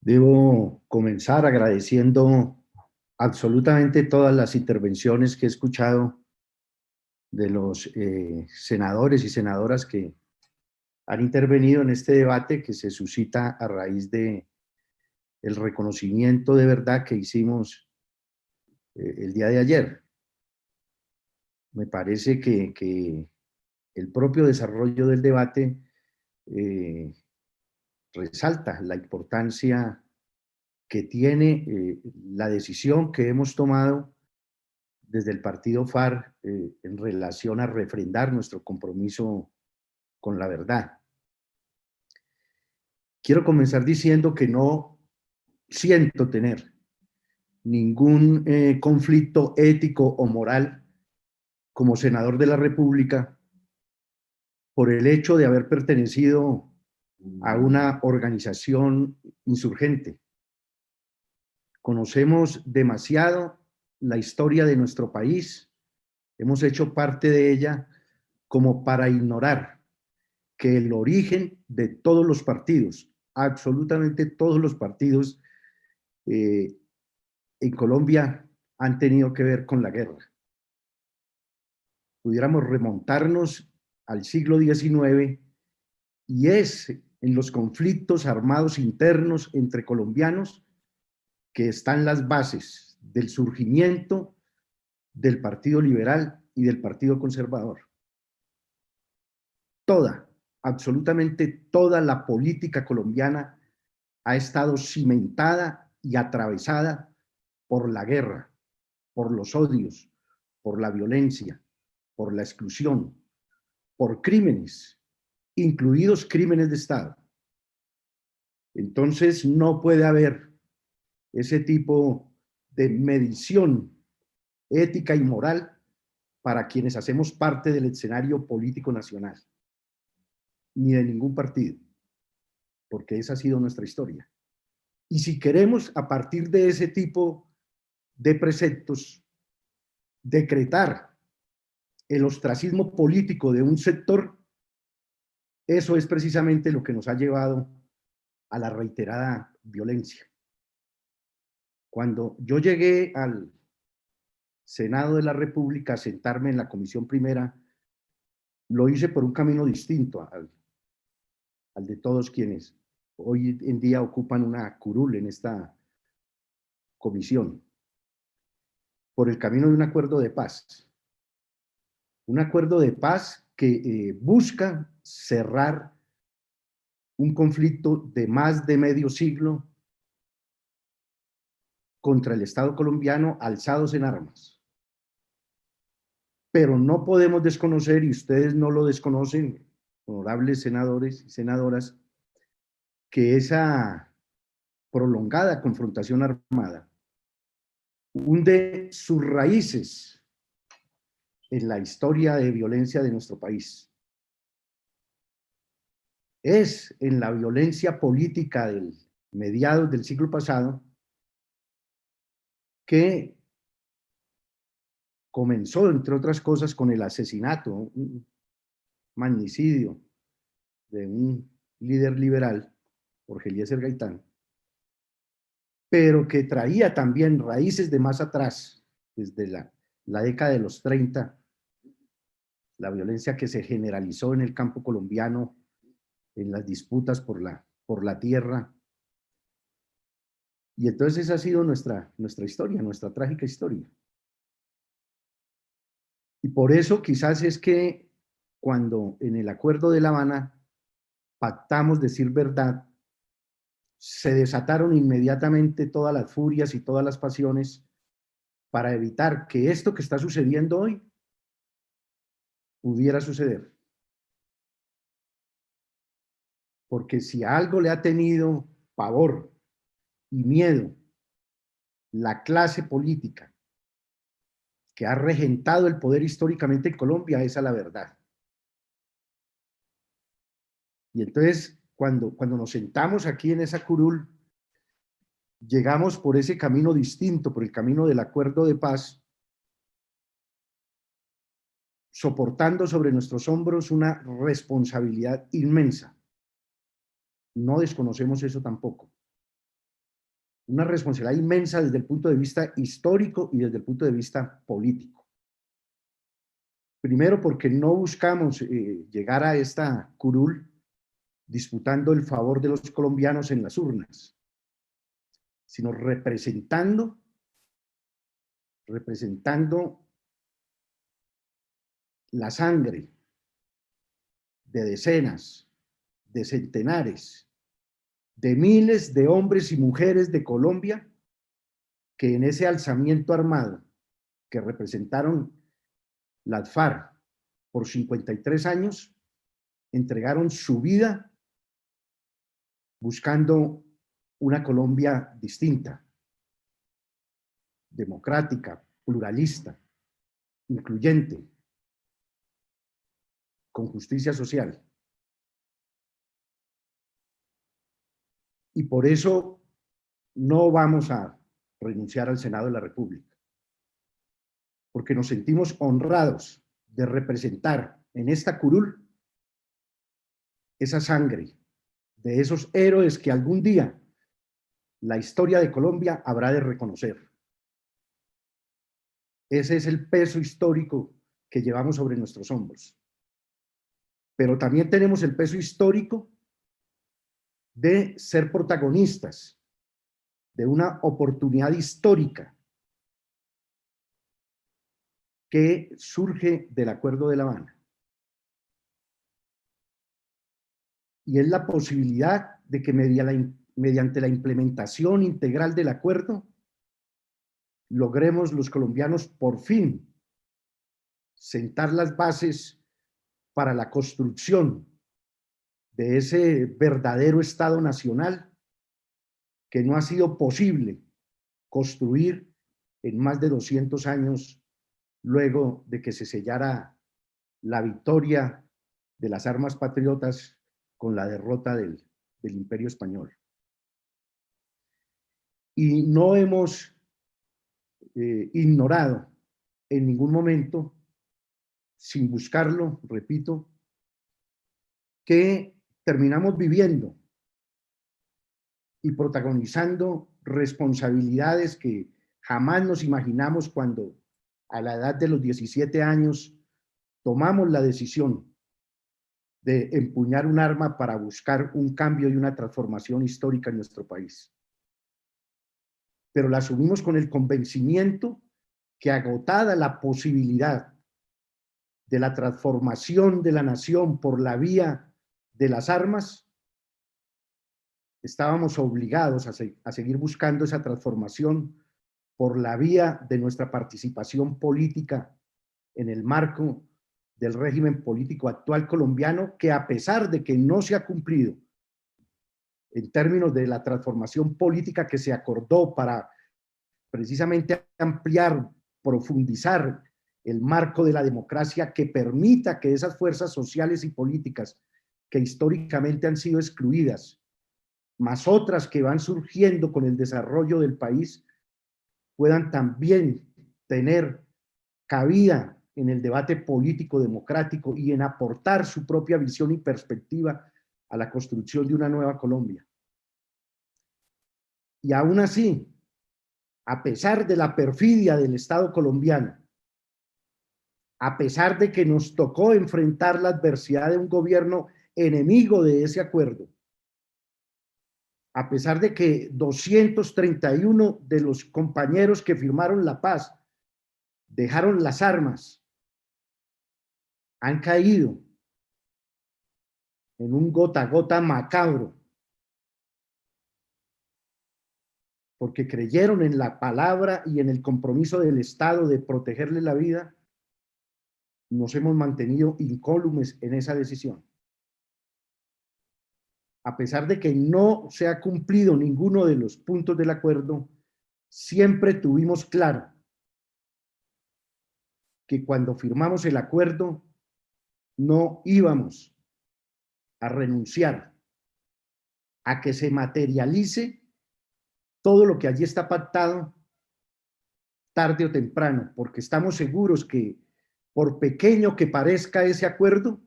Debo comenzar agradeciendo absolutamente todas las intervenciones que he escuchado de los senadores y senadoras que han intervenido en este debate que se suscita a raíz de el reconocimiento de verdad que hicimos el día de ayer. Me parece que el propio desarrollo del debate eh, resalta la importancia que tiene la decisión que hemos tomado desde el partido FARC en relación a refrendar nuestro compromiso con la verdad. Quiero comenzar diciendo que no siento tener ningún conflicto ético o moral como senador de la República por el hecho de haber pertenecido a una organización insurgente. Conocemos demasiado la historia de nuestro país, hemos hecho parte de ella como para ignorar que el origen de todos los partidos, absolutamente todos los partidos eh, en Colombia han tenido que ver con la guerra. Pudiéramos remontarnos al siglo XIX y es en los conflictos armados internos entre colombianos que están las bases del surgimiento del Partido Liberal y del Partido Conservador. Toda, absolutamente toda la política colombiana ha estado cimentada y atravesada por la guerra, por los odios, por la violencia, por la exclusión, por crímenes, incluidos crímenes de Estado. Entonces no puede haber ese tipo de medición ética y moral para quienes hacemos parte del escenario político nacional, ni de ningún partido, porque esa ha sido nuestra historia. Y si queremos, a partir de ese tipo de preceptos, decretar el ostracismo político de un sector, eso es precisamente lo que nos ha llevado a la reiterada violencia. Cuando yo llegué al Senado de la República a sentarme en la Comisión Primera, lo hice por un camino distinto al de todos quienes hoy en día ocupan una curul en esta comisión, por el camino de un acuerdo de paz. Un acuerdo de paz que busca cerrar un conflicto de más de medio siglo contra el Estado colombiano alzados en armas. Pero no podemos desconocer, y ustedes no lo desconocen, honorables senadores y senadoras, que esa prolongada confrontación armada hunde sus raíces en la historia de violencia de nuestro país. Es en la violencia política del mediados del siglo pasado que comenzó, entre otras cosas, con el asesinato, un magnicidio de un líder liberal, Jorge Eliezer Gaitán, pero que traía también raíces de más atrás, desde la década de los 30, la violencia que se generalizó en el campo colombiano, en las disputas por la tierra. Y entonces esa ha sido nuestra historia, nuestra trágica historia. Y por eso quizás es que cuando en el Acuerdo de La Habana pactamos decir verdad, se desataron inmediatamente todas las furias y todas las pasiones para evitar que esto que está sucediendo hoy pudiera suceder. Porque si a algo le ha tenido pavor y miedo la clase política que ha regentado el poder históricamente en Colombia, es a la verdad. Y entonces, cuando nos sentamos aquí en esa curul, llegamos por ese camino distinto, por el camino del acuerdo de paz, soportando sobre nuestros hombros una responsabilidad inmensa. No desconocemos eso tampoco. una responsabilidad inmensa desde el punto de vista histórico y desde el punto de vista político. Primero, porque no buscamos llegar a esta curul disputando el favor de los colombianos en las urnas, sino representando la sangre de decenas, de centenares, de miles de hombres y mujeres de Colombia que en ese alzamiento armado que representaron las FARC por 53 años, entregaron su vida buscando una Colombia distinta, democrática, pluralista, incluyente, con justicia social. Y por eso no vamos a renunciar al Senado de la República, porque nos sentimos honrados de representar en esta curul esa sangre de esos héroes que algún día la historia de Colombia habrá de reconocer. Ese es el peso histórico que llevamos sobre nuestros hombros. Pero también tenemos el peso histórico de ser protagonistas de una oportunidad histórica que surge del Acuerdo de La Habana. Y es la posibilidad de que mediante la implementación integral del acuerdo logremos los colombianos por fin sentar las bases para la construcción de ese verdadero Estado nacional que no ha sido posible construir en más de 200 años luego de que se sellara la victoria de las armas patriotas con la derrota del Imperio Español. Y no hemos ignorado en ningún momento, sin buscarlo, repito, que terminamos viviendo y protagonizando responsabilidades que jamás nos imaginamos cuando a la edad de los 17 años tomamos la decisión de empuñar un arma para buscar un cambio y una transformación histórica en nuestro país. Pero la asumimos con el convencimiento que, agotada la posibilidad de la transformación de la nación por la vía de las armas, estábamos obligados a seguir buscando esa transformación por la vía de nuestra participación política en el marco del régimen político actual colombiano, que a pesar de que no se ha cumplido en términos de la transformación política que se acordó para precisamente ampliar, profundizar el marco de la democracia que permita que esas fuerzas sociales y políticas que históricamente han sido excluidas, más otras que van surgiendo con el desarrollo del país, puedan también tener cabida en el debate político democrático y en aportar su propia visión y perspectiva a la construcción de una nueva Colombia. Y aún así, a pesar de la perfidia del Estado colombiano, a pesar de que nos tocó enfrentar la adversidad de un gobierno enemigo de ese acuerdo, a pesar de que 231 de los compañeros que firmaron la paz dejaron las armas, han caído en un gota a gota macabro, porque creyeron en la palabra y en el compromiso del Estado de protegerle la vida, nos hemos mantenido incólumes en esa decisión. A pesar de que no se ha cumplido ninguno de los puntos del acuerdo, siempre tuvimos claro que cuando firmamos el acuerdo no íbamos a renunciar a que se materialice todo lo que allí está pactado tarde o temprano, porque estamos seguros que, por pequeño que parezca ese acuerdo,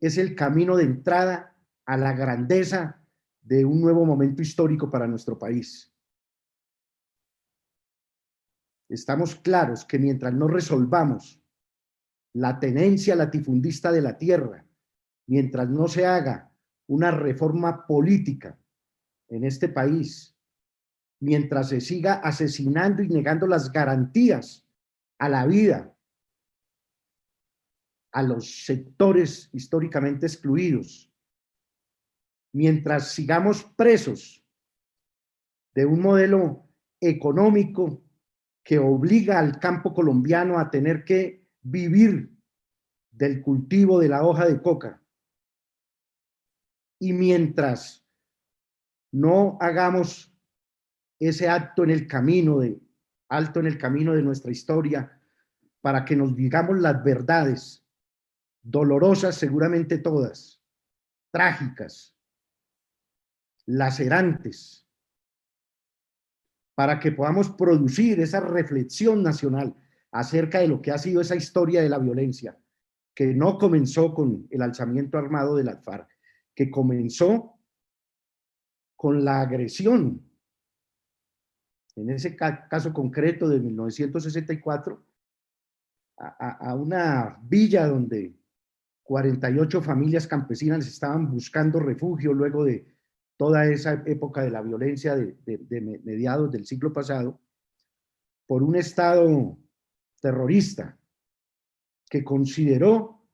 es el camino de entrada a la grandeza de un nuevo momento histórico para nuestro país. Estamos claros que mientras no resolvamos la tenencia latifundista de la tierra, mientras no se haga una reforma política en este país, mientras se siga asesinando y negando las garantías a la vida a los sectores históricamente excluidos, mientras sigamos presos de un modelo económico que obliga al campo colombiano a tener que vivir del cultivo de la hoja de coca, y mientras no hagamos ese alto en el camino de nuestra historia para que nos digamos las verdades, dolorosas seguramente todas, trágicas, lacerantes, para que podamos producir esa reflexión nacional acerca de lo que ha sido esa historia de la violencia, que no comenzó con el alzamiento armado de las FARC, que comenzó con la agresión, en ese caso concreto de 1964, a una villa donde 48 familias campesinas estaban buscando refugio luego de toda esa época de la violencia de mediados del siglo pasado, por un Estado terrorista que consideró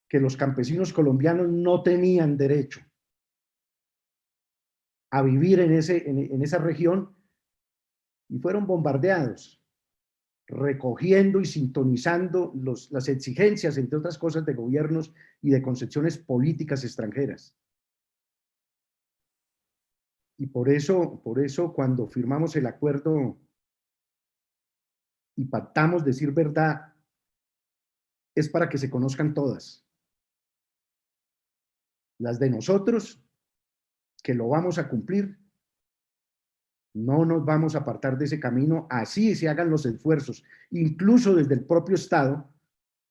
que los campesinos colombianos no tenían derecho a vivir en esa región, y fueron bombardeados, recogiendo y sintonizando las exigencias, entre otras cosas, de gobiernos y de concepciones políticas extranjeras. Y por eso cuando firmamos el acuerdo y pactamos decir verdad, es para que se conozcan todas. Las de nosotros, que lo vamos a cumplir, no nos vamos a apartar de ese camino, así se hagan los esfuerzos, incluso desde el propio Estado,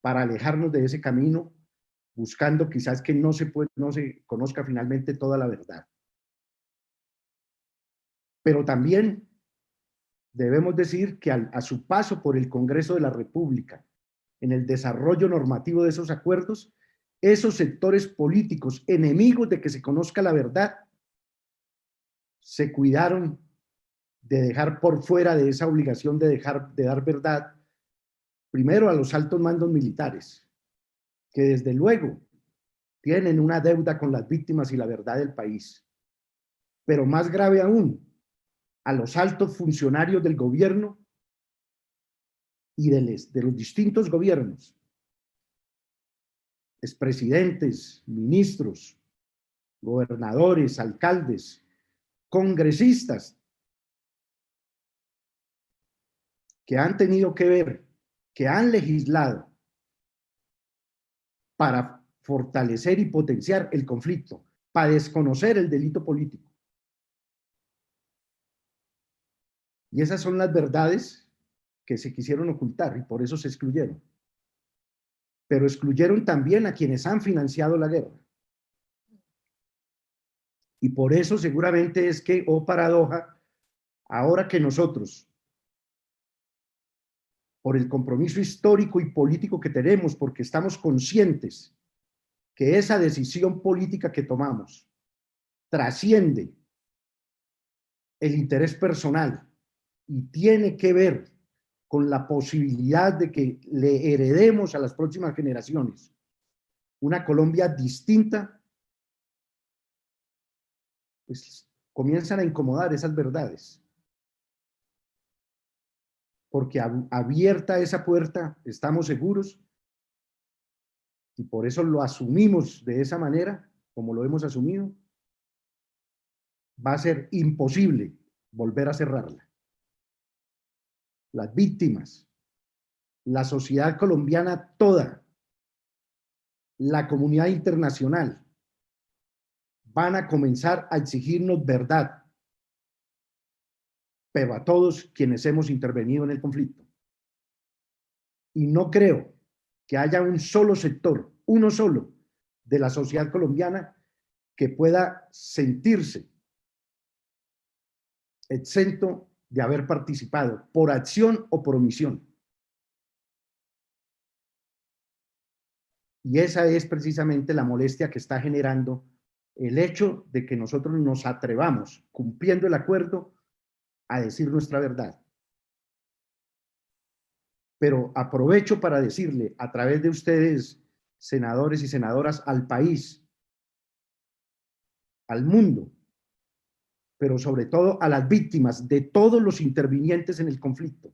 para alejarnos de ese camino, buscando quizás que no se conozca finalmente toda la verdad. Pero también debemos decir que a su paso por el Congreso de la República, en el desarrollo normativo de esos acuerdos, esos sectores políticos enemigos de que se conozca la verdad se cuidaron de dejar por fuera de esa obligación de dar verdad, primero a los altos mandos militares, que desde luego tienen una deuda con las víctimas y la verdad del país, pero más grave aún, a los altos funcionarios del gobierno y de los distintos gobiernos, expresidentes, ministros, gobernadores, alcaldes, congresistas, que han tenido que ver, que han legislado para fortalecer y potenciar el conflicto, para desconocer el delito político. Y esas son las verdades que se quisieron ocultar y por eso se excluyeron. Pero excluyeron también a quienes han financiado la guerra. Y por eso seguramente es que, oh paradoja, ahora que nosotros, por el compromiso histórico y político que tenemos, porque estamos conscientes que esa decisión política que tomamos trasciende el interés personal y tiene que ver con la posibilidad de que le heredemos a las próximas generaciones una Colombia distinta, pues comienzan a incomodar esas verdades. Porque abierta esa puerta, estamos seguros, y por eso lo asumimos de esa manera, como lo hemos asumido, va a ser imposible volver a cerrarla. Las víctimas, la sociedad colombiana toda, la comunidad internacional, van a comenzar a exigirnos verdad, pero a todos quienes hemos intervenido en el conflicto. Y no creo que haya un solo sector, uno solo, de la sociedad colombiana que pueda sentirse exento de haber participado por acción o por omisión. Y esa es precisamente la molestia que está generando el hecho de que nosotros nos atrevamos, cumpliendo el acuerdo, a decir nuestra verdad. Pero aprovecho para decirle a través de ustedes, senadores y senadoras, al país, al mundo, pero sobre todo a las víctimas de todos los intervinientes en el conflicto,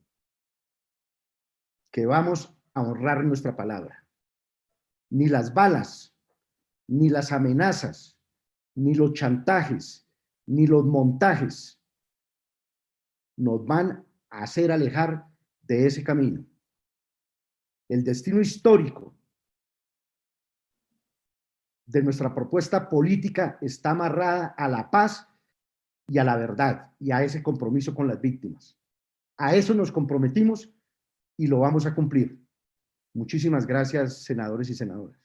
que vamos a honrar nuestra palabra. Ni las balas, ni las amenazas, ni los chantajes, ni los montajes nos van a hacer alejar de ese camino. El destino histórico de nuestra propuesta política está amarrada a la paz y a la verdad y a ese compromiso con las víctimas. A eso nos comprometimos y lo vamos a cumplir. Muchísimas gracias, senadores y senadoras.